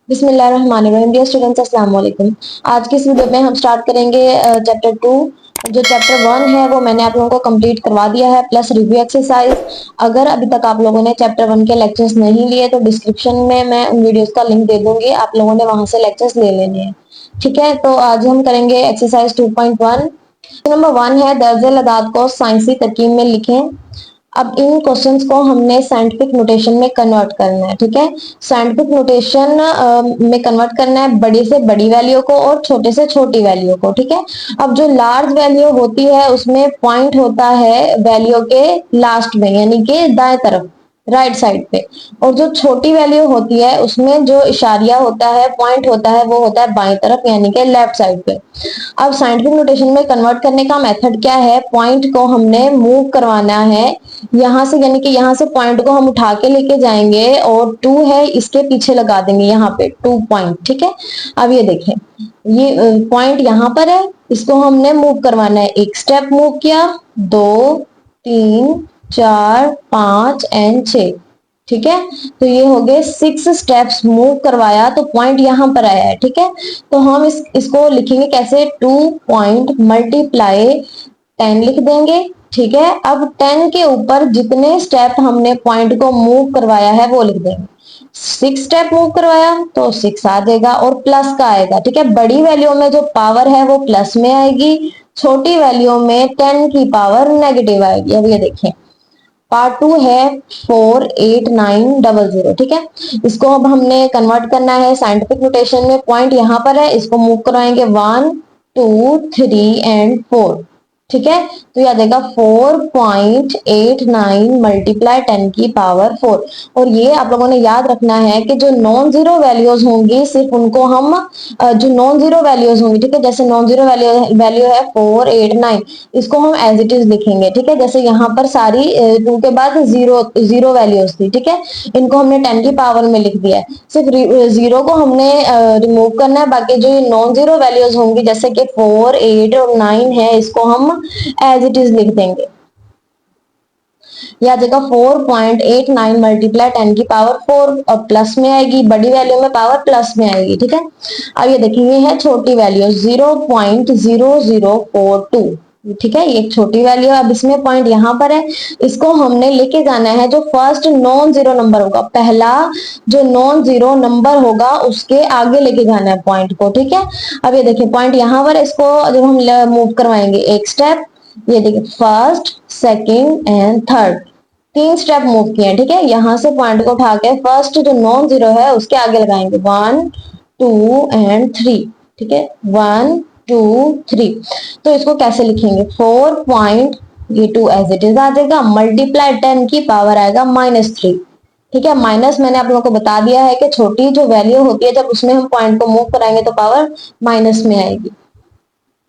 बिस्मिल्लाहिर्रहमानिर्रहीम। Dear students, अस्सलाम वालेकुम। आज की इस वीडियो में हम स्टार्ट करेंगे चैप्टर 2। जो चैप्टर 1 है वो मैंने आप लोगों को कंप्लीट करवा दिया है, प्लस रिव्यू एक्सरसाइज। अगर अभी तक आप लोगों ने चैप्टर 1 के लेक्चर्स नहीं लिए तो डिस्क्रिप्शन में मैं उन वीडियोस का लिंक दे दूंगी, आप लोगों ने वहां से लेक्चर्स ले लेने हैं। ठीक है, तो आज हम करेंगे एक्सरसाइज 2.1। नंबर 1 है दर्जे लदाद को साइंसी तरकीब में लिखें। अब इन क्वेश्चंस को हमने साइंटिफिक नोटेशन में कन्वर्ट करना है। ठीक है, साइंटिफिक नोटेशन में कन्वर्ट करना है बड़ी से बड़ी वैल्यू को और छोटे से छोटी वैल्यू को। ठीक है, अब जो लार्ज वैल्यू होती है उसमें पॉइंट होता है वैल्यू के लास्ट में, यानी कि दाएं तरफ, राइट साइड पे। और जो छोटी वैल्यू होती है उसमें जो इशारिया होता है, पॉइंट होता है, वो होता है बाएं तरफ, यानी कि लेफ्ट साइड पे। अब साइंटिफिक नोटेशन में कन्वर्ट करने का मेथड क्या है? पॉइंट को हमने मूव करवाना है यहां से, यानी कि यहां से पॉइंट को हम उठा के लेके जाएंगे और 2 है इसके पीछे लगा देंगे, यहाँ पे 2 पॉइंट। ठीक है, अब ये देखें, ये पॉइंट यहाँ पर है, इसको हमने मूव करवाना है। एक स्टेप मूव किया, 2, 3, 4, 5 एंड 6। ठीक है, तो ये हो गए 6 स्टेप्स मूव करवाया तो पॉइंट यहां पर आया है। ठीक है, तो हम इसको लिखेंगे कैसे? 2 पॉइंट मल्टीप्लाई 10 लिख देंगे। ठीक है, अब 10 के ऊपर जितने स्टेप हमने पॉइंट को मूव करवाया है वो लिख देंगे। 6 स्टेप मूव करवाया तो 6 आ जाएगा और प्लस का आएगा। ठीक है, बड़ी वैल्यू में जो पावर है वो प्लस में आएगी, छोटी वैल्यू में 10 की पावर नेगेटिव आएगी। अब ये देखें, पार्ट 2 है 48900। ठीक है, इसको अब हमने कन्वर्ट करना है साइंटिफिक नोटेशन में। पॉइंट यहां पर है, इसको मूव करवाएंगे 1, 2, 3 एंड 4। ठीक है, तो याद आएगा 4.89 मल्टीप्लाई 10 की पावर 4। और ये आप लोगों ने याद रखना है कि जो नॉन जीरो वैल्यूज होंगी सिर्फ उनको हम जो नॉन जीरो वैल्यूज होंगी, ठीक है, जैसे नॉन जीरो वैल्यू है 489, इसको हम एज इट इज लिखेंगे। ठीक है, जैसे यहाँ पर सारी 2 के बाद जीरो जीरो वैल्यूज थी। ठीक है, इनको हमने 10 की पावर में लिख दिया है, सिर्फ जीरो को हमने रिमूव करना है। बाकी जो नॉन जीरो वैल्यूज होंगी जैसे कि 4, 8 और 9 है, इसको हम एज इट इज लिख देंगे। या जगह 4.89 मल्टीप्लाई 10 की पावर 4 और प्लस में आएगी, बड़ी वैल्यू में पावर प्लस में आएगी। ठीक है, अब ये देखिए, ये है छोटी वैल्यू 0.0042। ठीक है, ये एक छोटी वैल्यू। अब इसमें पॉइंट यहाँ पर है, इसको हमने लेके जाना है जो फर्स्ट नॉन जीरो नंबर होगा, पहला जो नॉन जीरो नंबर होगा उसके आगे लेके जाना है पॉइंट को। ठीक है, अब ये देखिए पॉइंट यहाँ पर, इसको जब हम मूव करवाएंगे एक स्टेप, ये देखिए first, second and third, 3 step move किए हैं। ठीक है, यहां से पॉइंट को उठा के फर्स्ट जो नॉन जीरो है उसके आगे लगाएंगे 1, 2 एंड 3। ठीक है, 1, 2, 3। तो इसको कैसे लिखेंगे? 4 पॉइंट, ये 2 एज इट इज आ जाएगा, मल्टीप्लाई 10 की पावर आएगा -3। ठीक है, माइनस मैंने आप लोगों को बता दिया है कि छोटी जो वैल्यू होती है जब उसमें हम पॉइंट को मूव कराएंगे तो पावर माइनस में आएगी।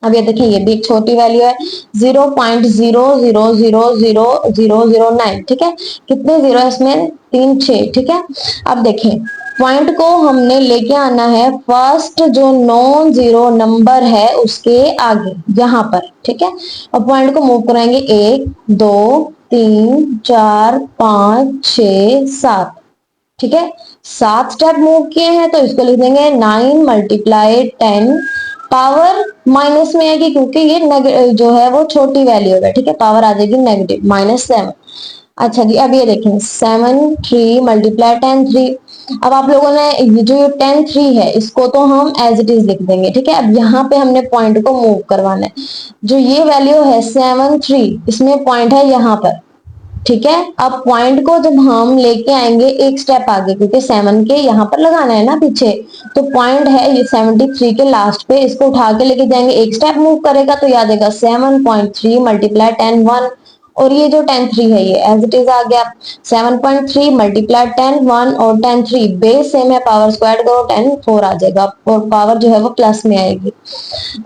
अब ये देखिए, ये भी एक छोटी वैल्यू है 0.000009। ठीक है, कितने जीरो है इसमें? 3, 6। ठीक है, अब देखें, पॉइंट को हमने लेके आना है फर्स्ट जो नॉन जीरो नंबर है उसके आगे, यहां पर। ठीक है, और पॉइंट को मूव कराएंगे 1, 2, 3, 4, 5, 6, 7। ठीक है, 7 स्टेप मूव किए हैं तो इसको लिख देंगे 9 मल्टीप्लाई 10, पावर माइनस में आएगी क्योंकि ये जो है वो छोटी वैल्यू है। ठीक है, पावर आ जाएगी नेगेटिव -7। अच्छा जी, अब ये देखें 7, 3 मल्टीप्लाई 10, 3। अब आप लोगों ने ये जो 10, 3 है इसको तो हम एज इट इज लिख देंगे। ठीक है, अब यहाँ पे हमने पॉइंट को मूव करवाना है, जो ये वैल्यू है 7, 3, इसमें पॉइंट है यहाँ पर। ठीक है, अब पॉइंट को जब हम लेके आएंगे एक स्टेप आगे, क्योंकि 7 के यहाँ पर लगाना है ना पीछे, तो पॉइंट है ये 73 के लास्ट पे, इसको उठा के लेके जाएंगे, एक स्टेप मूव करेगा तो याद आएगा 7.3 मल्टीप्लाई 10, 1। और ये जो 10, 3 है ये एज इट इज आ गया। 7.3 मल्टीप्लाई 10, 1 और 10, 3 बेस सेम है, पावर स्क्वायर करो 10, 4 आ जाएगा और पावर जो है वो प्लस में आएगी।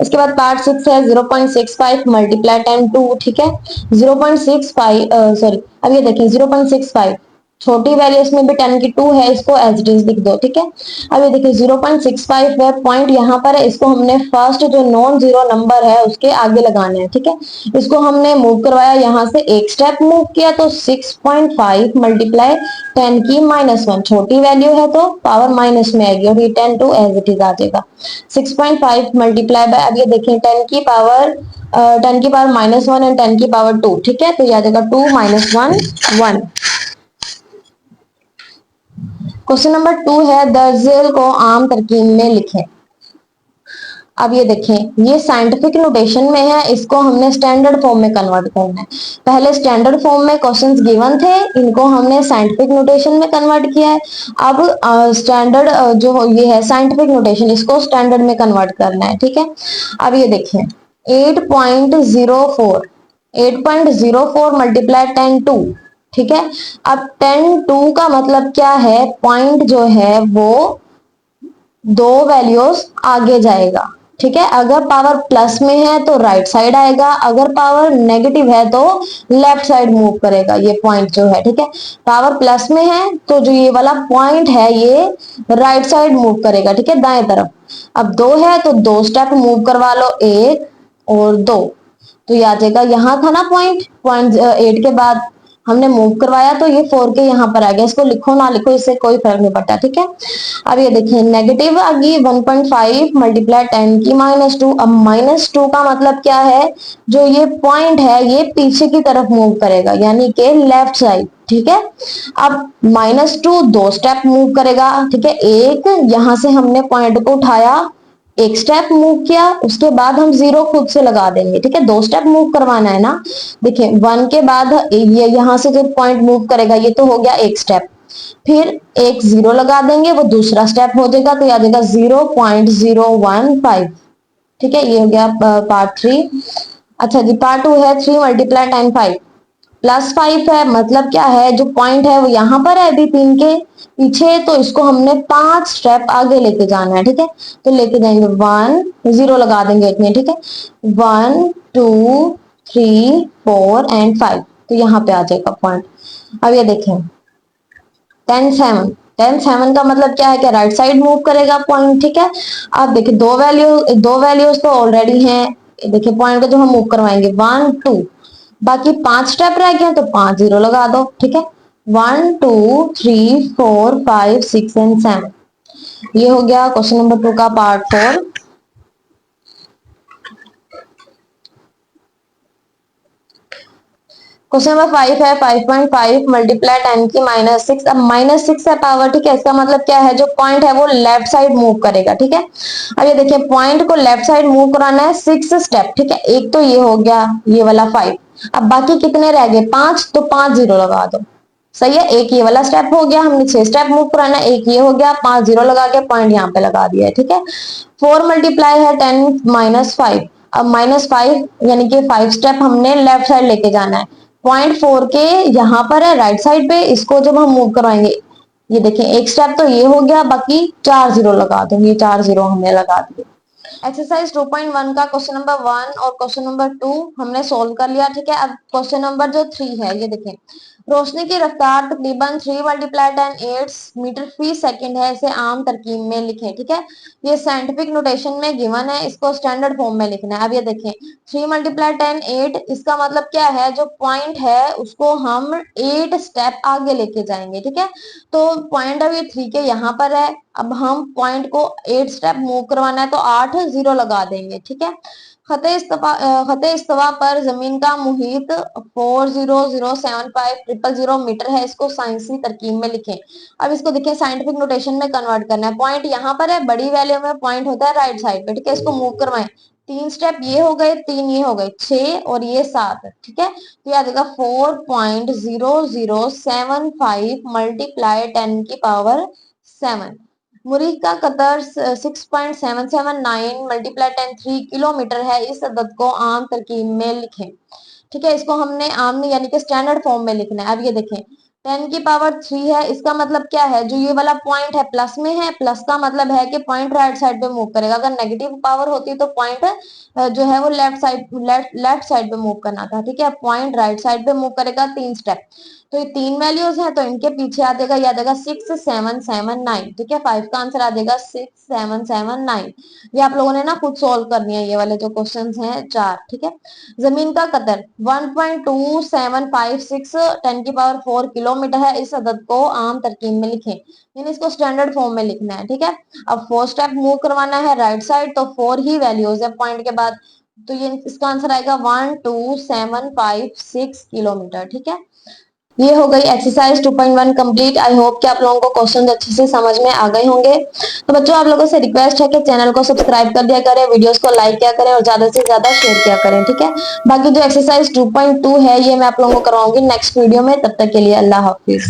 इसके बाद पार्ट 6 है 0.65 मल्टीप्लाई 10, 2। ठीक है, 0.65 सॉरी, अब ये देखिए 0.65 छोटी वैल्यू इसमें भी 10 की 2 है, इसको एज इट इज लिख दो, ठीक है। अब ये देखिए 0.65 है, पॉइंट यहाँ पर है, इसको हमने फर्स्ट जो नॉन जीरो नंबर है उसके आगे लगाना है, ठीक है। इसको हमने मूव करवाया, यहाँ से एक स्टेप मूव किया तो 6.5 मल्टीप्लाई 10 की -1, छोटी वैल्यू है तो पावर माइनस में आएगी और ये 10 टू एज इट इज आ जाएगा। 6.5 मल्टीप्लाई बाय, अब ये देखिए 10 की पावर -1 एंड 10 की पावर 2, ठीक है। तो ये आ जाएगा 2 - 1 1। क्वेश्चन नंबर 2 है, दर्जेल को आम तरकीब में लिखें। अब ये देखें, ये साइंटिफिक नोटेशन में है, इसको हमने स्टैंडर्ड फॉर्म में कन्वर्ट करना है। पहले स्टैंडर्ड फॉर्म में क्वेश्चंस गिवन थे, इनको हमने साइंटिफिक नोटेशन में कन्वर्ट किया है। अब स्टैंडर्ड जो ये है साइंटिफिक नोटेशन, इसको स्टैंडर्ड में कन्वर्ट करना है, ठीक है। अब ये देखें 8.04 8.04 मल्टीप्लाई 10 2, ठीक है। अब 10 2 का मतलब क्या है, पॉइंट जो है वो दो वैल्यूज आगे जाएगा, ठीक है। अगर पावर प्लस में है तो राइट साइड आएगा, अगर पावर नेगेटिव है तो लेफ्ट साइड मूव करेगा ये पॉइंट जो है, ठीक है। पावर प्लस में है तो जो ये वाला पॉइंट है ये राइट साइड मूव करेगा, ठीक है, दाएं तरफ। अब दो है तो दो स्टेप मूव करवा लो, एक और दो, तो ये आ जाएगा, यहाँ था ना पॉइंट, पॉइंट 8 के बाद हमने मूव करवाया तो ये 4 के यहाँ पर आ गया। इसको लिखो ना लिखो इससे कोई फर्क नहीं पड़ता, ठीक है। अब ये देखिए नेगेटिव आ गई 1.5 मल्टीप्लाई 10 की -2। अब -2 का मतलब क्या है, जो ये पॉइंट है ये पीछे की तरफ मूव करेगा, यानी कि लेफ्ट साइड, ठीक है। अब -2 दो स्टेप मूव करेगा, ठीक है। एक यहां से हमने पॉइंट को उठाया, एक स्टेप मूव किया, उसके बाद हम जीरो खुद से लगा देंगे, ठीक है। दो स्टेप मूव करवाना है ना। देखिए 1 के बाद ये यहां से जो पॉइंट मूव करेगा ये तो हो गया एक स्टेप, फिर एक जीरो लगा देंगे, वो दूसरा स्टेप हो जाएगा, तो आ जाएगा 0.015, ठीक है। ये हो गया पार्ट 3। अच्छा जी, पार्ट 2 है 3 मल्टीप्लाई 10 5 प्लस 5 है, मतलब क्या है, जो पॉइंट है वो यहाँ पर है अभी 3 के पीछे, तो इसको हमने 5 स्टेप आगे लेके जाना है, ठीक है। तो लेके जाएंगे 1 0 लगा देंगे इतने, ठीक है। 1 2 3 4 एंड 5, तो यहाँ पे आ जाएगा पॉइंट। अब ये देखें 10 7 का मतलब क्या है कि राइट साइड मूव करेगा पॉइंट, ठीक है। अब देखिए दो वैल्यूज तो ऑलरेडी हैं, देखिए पॉइंट को जो हम मूव करवाएंगे 1 2, बाकी 5 स्टेप रह गए तो 5 जीरो लगा दो, ठीक है। 1 2 3 4 5 6 एंड 7, ये हो गया क्वेश्चन नंबर 2 का पार्ट 4। क्वेश्चन नंबर 5 है 5.5 मल्टीप्लाई 10 की -6। अब -6 है पावर, ठीक है। इसका मतलब क्या है, जो पॉइंट है वो लेफ्ट साइड मूव करेगा, ठीक है। अब ये देखिए पॉइंट को लेफ्ट साइड मूव कराना है 6 स्टेप, ठीक है। एक तो ये हो गया ये वाला 5, अब बाकी कितने रह गए 5, तो 5 जीरो लगा दो, सही है। एक ये वाला स्टेप हो गया, हमने 6 स्टेप मूव कराना है, एक ये हो गया, 5 जीरो लगा के पॉइंट यहाँ पे लगा दिया है, ठीक है। 4 मल्टीप्लाई है 10 -5, अब -5 यानी कि 5 स्टेप हमने लेफ्ट साइड लेके जाना है, पॉइंट 4 के यहाँ पर है राइट साइड पे, इसको जब हम मूव करवाएंगे, ये देखें एक स्टेप तो ये हो गया, बाकी 4 जीरो लगा दो, ये 4 जीरो हमने लगा दिए। एक्सरसाइज 2.1 का क्वेश्चन नंबर 1 और क्वेश्चन नंबर 2 हमने सोल्व कर लिया, ठीक है। अब क्वेश्चन नंबर जो 3 है, ये देखें रोशनी की रफ्तार तकरीबन 3 मल्टीप्लाई 10 8 मीटर फी सेकंड है, इसे आम तरकीब में लिखें, ठीक है। ये साइंटिफिक नोटेशन में गिवन है, इसको स्टैंडर्ड फॉर्म में लिखना है। अब ये देखें 3 मल्टीप्लाई 10 8, इसका मतलब क्या है, जो पॉइंट है उसको हम 8 स्टेप आगे लेके जाएंगे, ठीक है। तो पॉइंट अब ये 3 के यहाँ पर है, अब हम पॉइंट को 8 स्टेप मूव करवाना है तो 8 जीरो लगा देंगे, ठीक है। खते इस्तवा पर जमीन का मुहित 40075 मीटर है, इसको साइंसी तरकीब में लिखें। अब इसको देखें साइंटिफिक नोटेशन में कन्वर्ट करना है, पॉइंट यहाँ पर है, बड़ी वैल्यू में पॉइंट होता है राइट साइड पे, ठीक है। इसको मूव करवाएं, 3 स्टेप ये हो गए, 3 ये हो गए, 6 और ये 7, ठीक है। तो ये आ जाएगा 4.0075 मल्टीप्लाई 10 की पावर 7। मुरीख का कतर 6.779 मल्टीप्लाई 10 3 किलोमीटर है, इस अदद को आम तरकीब में लिखें, ठीक है। इसको हमने आम में यानी कि स्टैंडर्ड फॉर्म में लिखना है। अब ये देखें 10 की पावर 3 है, इसका मतलब क्या है, जो ये वाला पॉइंट है प्लस में है, प्लस का मतलब है कि पॉइंट राइट साइड पे मूव करेगा, अगर नेगेटिव पावर होती तो पॉइंट जो है वो लेफ्ट साइड पे मूव करना था, ठीक है। पॉइंट राइट साइड पे मूव करेगा 3 स्टेप, तो ये 3 वैल्यूज हैं, तो इनके पीछे आ जाएगा, याद आएगा 6779। ठीक है, 5 का आंसर आ जाएगा 6779। ये आप लोगों ने ना खुद सॉल्व करनी है, ये वाले जो क्वेश्चंस हैं 4। ठीक है, जमीन का कतर 1.2756 10 की पावर 4 किलोमीटर है। इस अदद को आम तरकीब में लिखें, यानी इसको स्टैंडर्ड फॉर्म में लिखना है। ठीक है, अब 4 स्टेप मूव करवाना है राइट साइड, तो 4 ही वैल्यूज है पॉइंट के बाद, तो ये इसका आंसर आएगा 12756 किलोमीटर। ठीक है, ये हो गई एक्सरसाइज 2.1 कंप्लीट। आई होप कि आप लोगों को क्वेश्चन अच्छे से समझ में आ गए होंगे। तो बच्चों, आप लोगों से रिक्वेस्ट है कि चैनल को सब्सक्राइब कर दिया करें, वीडियोस को लाइक किया करें और ज्यादा से ज्यादा शेयर किया करें। ठीक है, बाकी जो एक्सरसाइज 2.2 है ये मैं आप लोगों को करवाऊंगी नेक्स्ट वीडियो में। तब तक के लिए अल्लाह हाफिज।